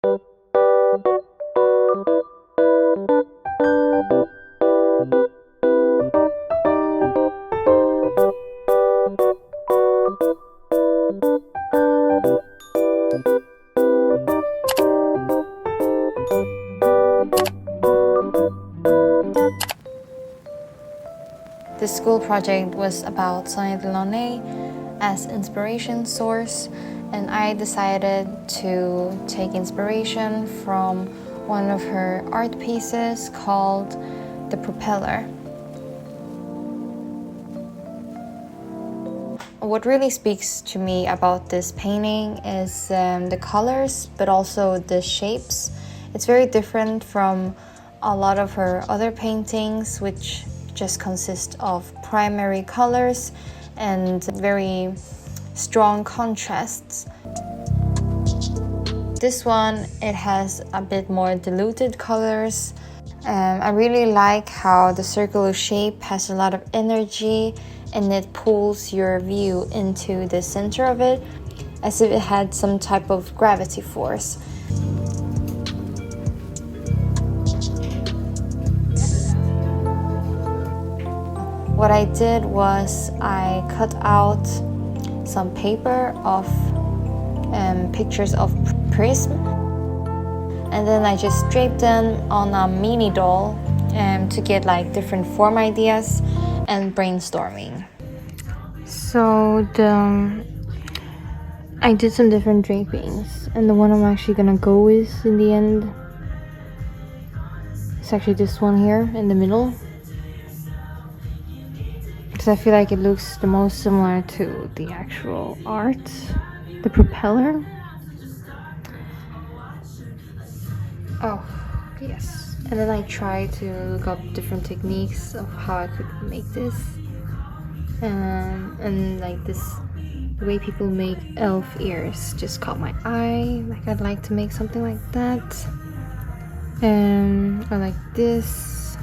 The school project was about Sonia Delaunay as inspiration source, and I decided to take inspiration from one of her art pieces called The Propeller. What really speaks to me about this painting is the colors, but also the shapes. It's very different from a lot of her other paintings, which just consist of primary colors and very strong contrasts. This one, it has a bit more diluted colors. I really like how the circular shape has a lot of energy and it pulls your view into the center of it as if it had some type of gravity force. What I did was I cut out some paper of pictures of prism, and then I just draped them on a mini doll to get like different form ideas and brainstorming. So I did some different drapings, and the one I'm actually gonna go with in the end is actually this one here in the middle, because I feel like it looks the most similar to the actual art, the propeller. Oh, yes. And then I tried to look up different techniques of how I could make this. And like this, the way people make elf ears just caught my eye. Like I'd like to make something like that. I like this.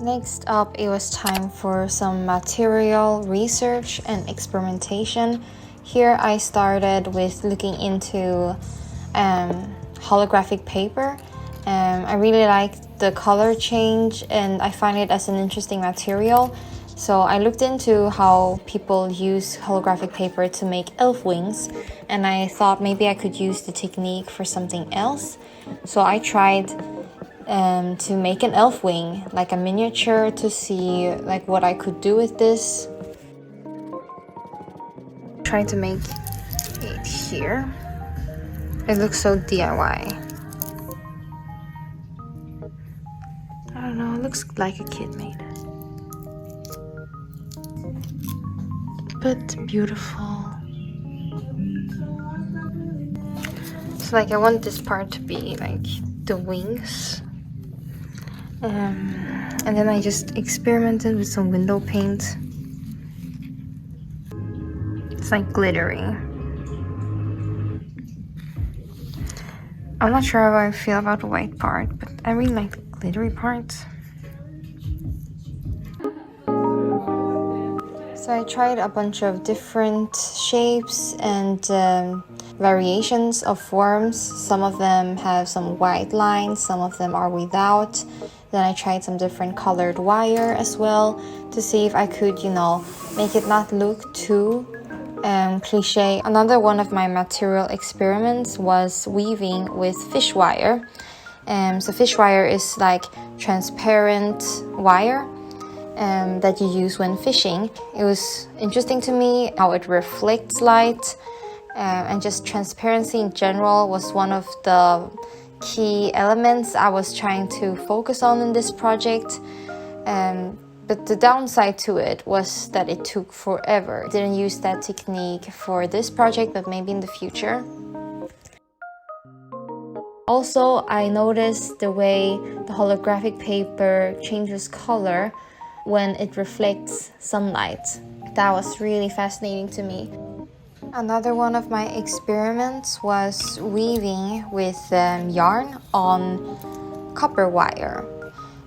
Next up, it was time for some material research and experimentation. Here I started with looking into holographic paper. I really like the color change and I find it as an interesting material. So I looked into how people use holographic paper to make elf wings, and I thought maybe I could use the technique for something else. So I tried to make an elf wing, like a miniature, to see like what I could do with this. Trying to make it here. It looks so DIY. I don't know, it looks like a kid made it. But beautiful. So like I want this part to be like the wings. And then I just experimented with some window paint. It's like glittery. I'm not sure how I feel about the white part, but I really like the glittery part. So I tried a bunch of different shapes and variations of forms. Some of them have some white lines, some of them are without. Then I tried some different colored wire as well to see if I could, you know, make it not look too cliche. Another one of my material experiments was weaving with fish wire. So fish wire is like transparent wire that you use when fishing. It was interesting to me how it reflects light, and just transparency in general was one of the key elements I was trying to focus on in this project. But the downside to it was that it took forever. I didn't use that technique for this project, but maybe in the future. Also, I noticed the way the holographic paper changes color when it reflects sunlight. That was really fascinating to me. Another one of my experiments was weaving with yarn on copper wire.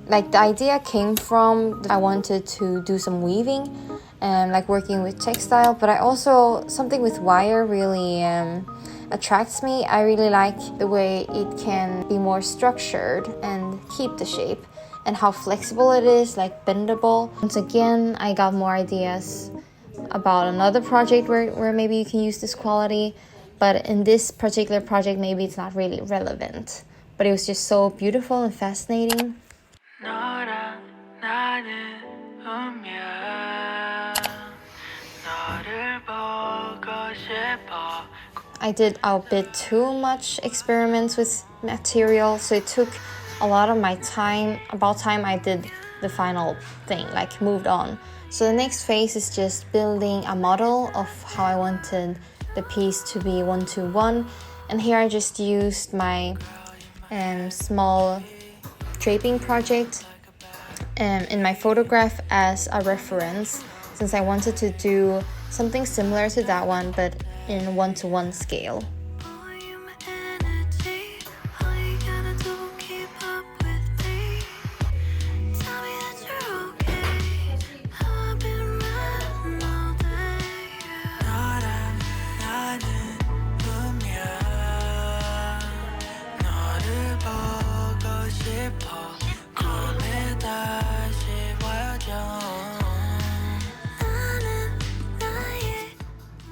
Like the idea came from I wanted to do some weaving, like working with textile, but I also, something with wire really attracts me. I really like the way it can be more structured and keep the shape, and how flexible it is, like bendable. Once again, I got more ideas about another project where maybe you can use this quality, but in this particular project maybe it's not really relevant, but it was just so beautiful and fascinating. I did a bit too much experiments with material, so it took a lot of my time. About time I did the final thing, like moved on. So the next phase is just building a model of how I wanted the piece to be 1-to-1, and here I just used my small draping project in my photograph as a reference, since I wanted to do something similar to that one but in 1-to-1 scale.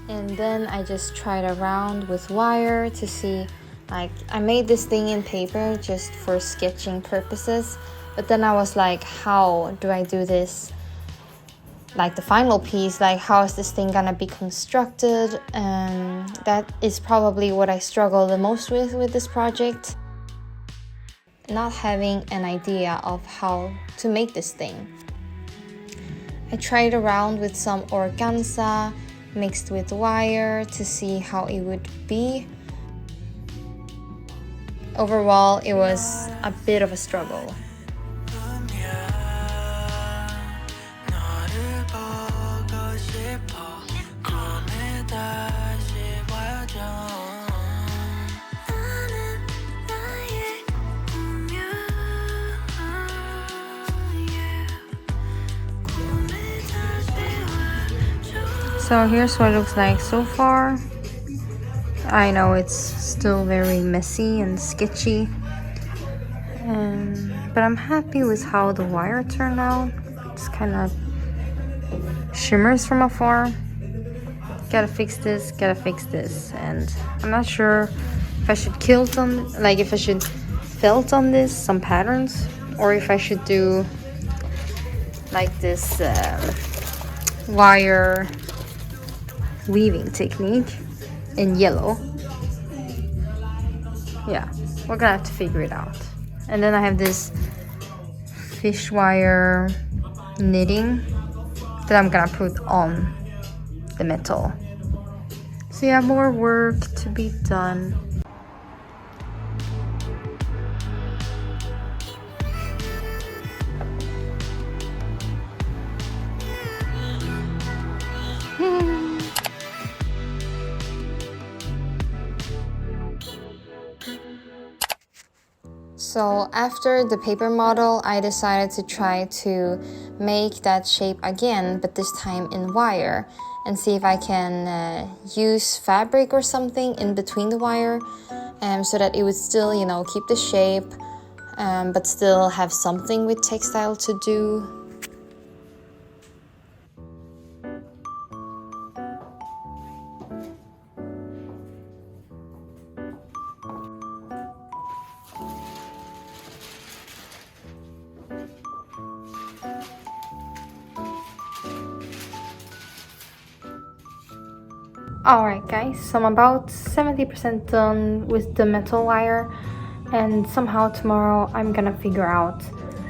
And then I just tried around with wire to see, like, I made this thing in paper just for sketching purposes, but then I was like, how do I do this, like the final piece, like how is this thing gonna be constructed? And that is probably what I struggle the most with this project, not having an idea of how to make this thing. I tried around with some organza mixed with wire to see how it would be. Overall, it was a bit of a struggle. So here's what it looks like so far. I know it's still very messy and sketchy, but I'm happy with how the wire turned out. It's kind of shimmers from afar. Gotta fix this, and I'm not sure if I should kilt on, like if I should felt on this some patterns, or if I should do like this wire weaving technique in yellow. Yeah, we're gonna have to figure it out. And then I have this fish wire knitting that I'm gonna put on the metal. So yeah, more work to be done. So after the paper model, I decided to try to make that shape again, but this time in wire, and see if I can use fabric or something in between the wire, so that it would still, you know, keep the shape, but still have something with textile to do. Alright guys, so I'm about 70% done with the metal wire, and somehow tomorrow I'm gonna figure out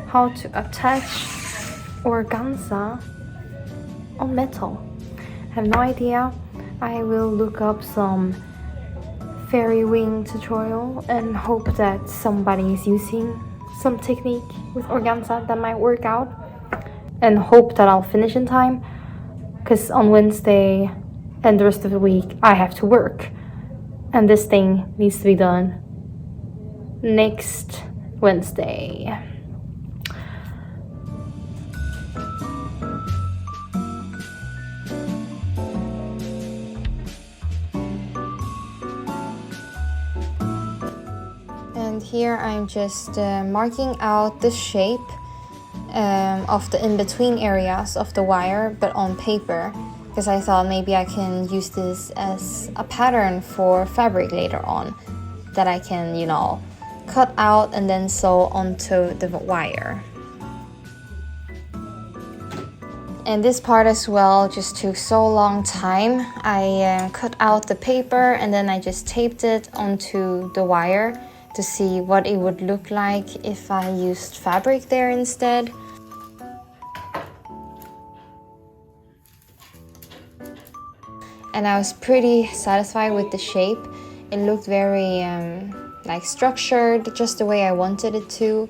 how to attach organza on metal. I have no idea. I will look up some fairy wing tutorial and hope that somebody is using some technique with organza that might work out, and hope that I'll finish in time, because on Wednesday and the rest of the week I have to work, and this thing needs to be done next Wednesday. And here I'm just marking out the shape of the in-between areas of the wire, but on paper, because I thought maybe I can use this as a pattern for fabric later on that I can, you know, cut out and then sew onto the wire. And this part as well just took so long time. I cut out the paper and then I just taped it onto the wire to see what it would look like if I used fabric there instead. And I was pretty satisfied with the shape. It looked very like structured, just the way I wanted it to.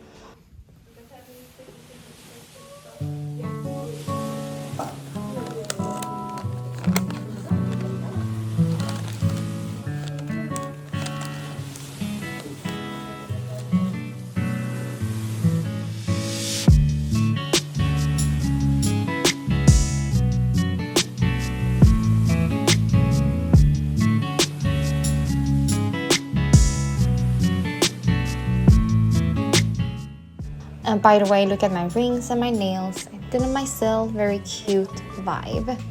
And by the way, look at my rings and my nails. I did it myself, very cute vibe.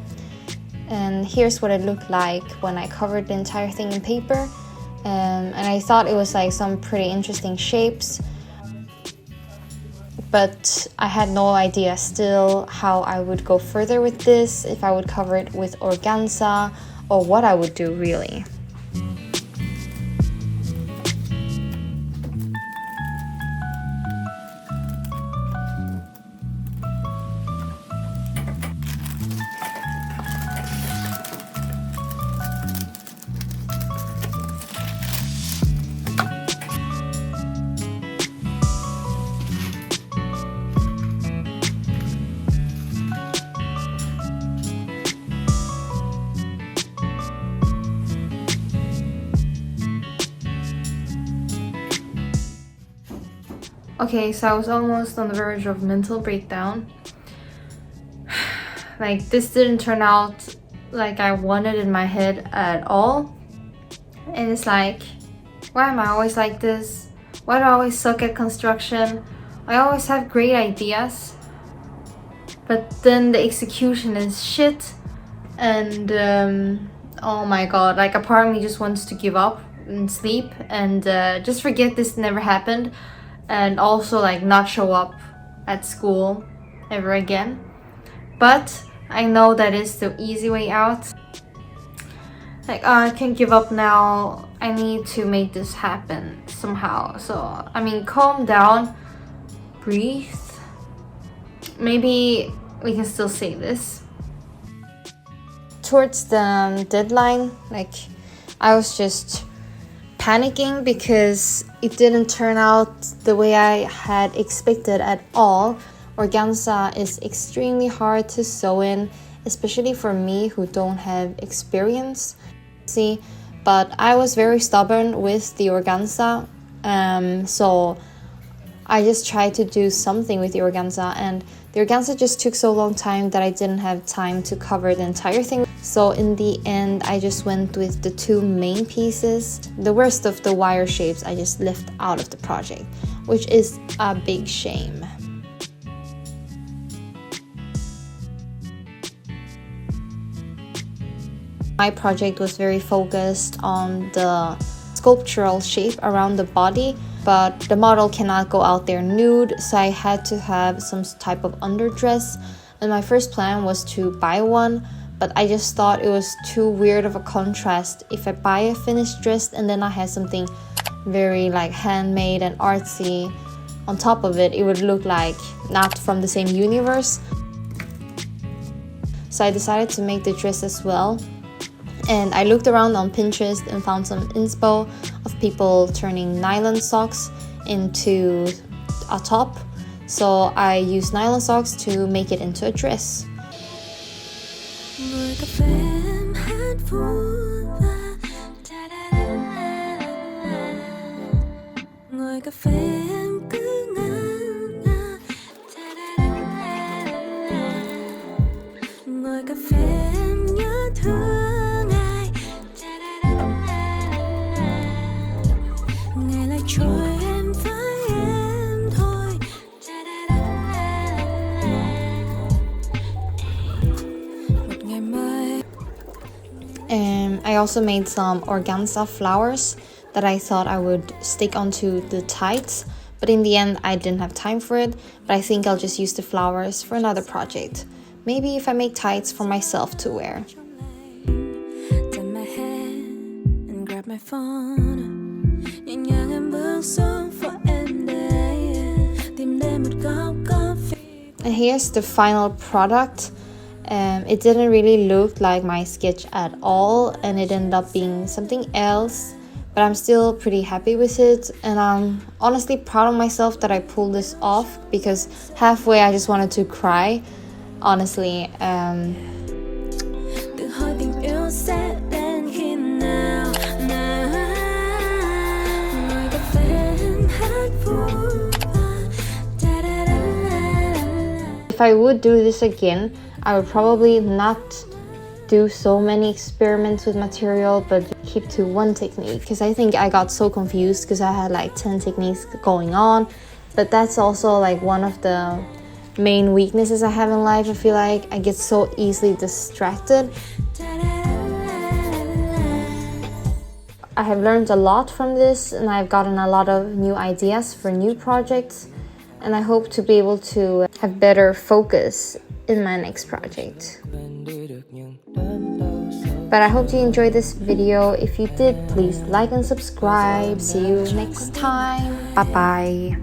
And here's what it looked like when I covered the entire thing in paper. And I thought it was like some pretty interesting shapes. But I had no idea still how I would go further with this, if I would cover it with organza or what I would do really. Okay, so I was almost on the verge of mental breakdown. Like, this didn't turn out like I wanted in my head at all. And it's like, why am I always like this? Why do I always suck at construction? I always have great ideas, but then the execution is shit. And oh my god, like a part of me just wants to give up and sleep and just forget this never happened. And also like not show up at school ever again. But I know that is the easy way out. Like, I can't give up now. I need to make this happen somehow. So, I mean, calm down, breathe. Maybe we can still say this. Towards the deadline, like, I was just panicking because it didn't turn out the way I had expected at all. Organza is extremely hard to sew in, especially for me who don't have experience. But I was very stubborn with the organza, so I just tried to do something with the organza, and the organza just took so long time that I didn't have time to cover the entire thing. So in the end, I just went with the two main pieces. The rest of the wire shapes I just left out of the project, which is a big shame. My project was very focused on the sculptural shape around the body, but the model cannot go out there nude, so I had to have some type of underdress. And my first plan was to buy one, but I just thought it was too weird of a contrast if I buy a finished dress and then I had something very like handmade and artsy on top of it. It would look like not from the same universe. So I decided to make the dress as well. And I looked around on Pinterest and found some inspo of people turning nylon socks into a top. So I used nylon socks to make it into a dress. Trôi I also made some organza flowers that I thought I would stick onto the tights, but in the end I didn't have time for it, but I think I'll just use the flowers for another project. Maybe if I make tights for myself to wear. And here's the final product. It didn't really look like my sketch at all, and it ended up being something else, but I'm still pretty happy with it, and I'm honestly proud of myself that I pulled this off, because halfway I just wanted to cry, honestly. If I would do this again, I would probably not do so many experiments with material, but keep to one technique, because I think I got so confused because I had like 10 techniques going on. But that's also like one of the main weaknesses I have in life. I feel like I get so easily distracted. I have learned a lot from this, and I've gotten a lot of new ideas for new projects, and I hope to be able to have better focus in my next project. But I hope you enjoyed this video. If you did, please like and subscribe. See you next time. Bye bye.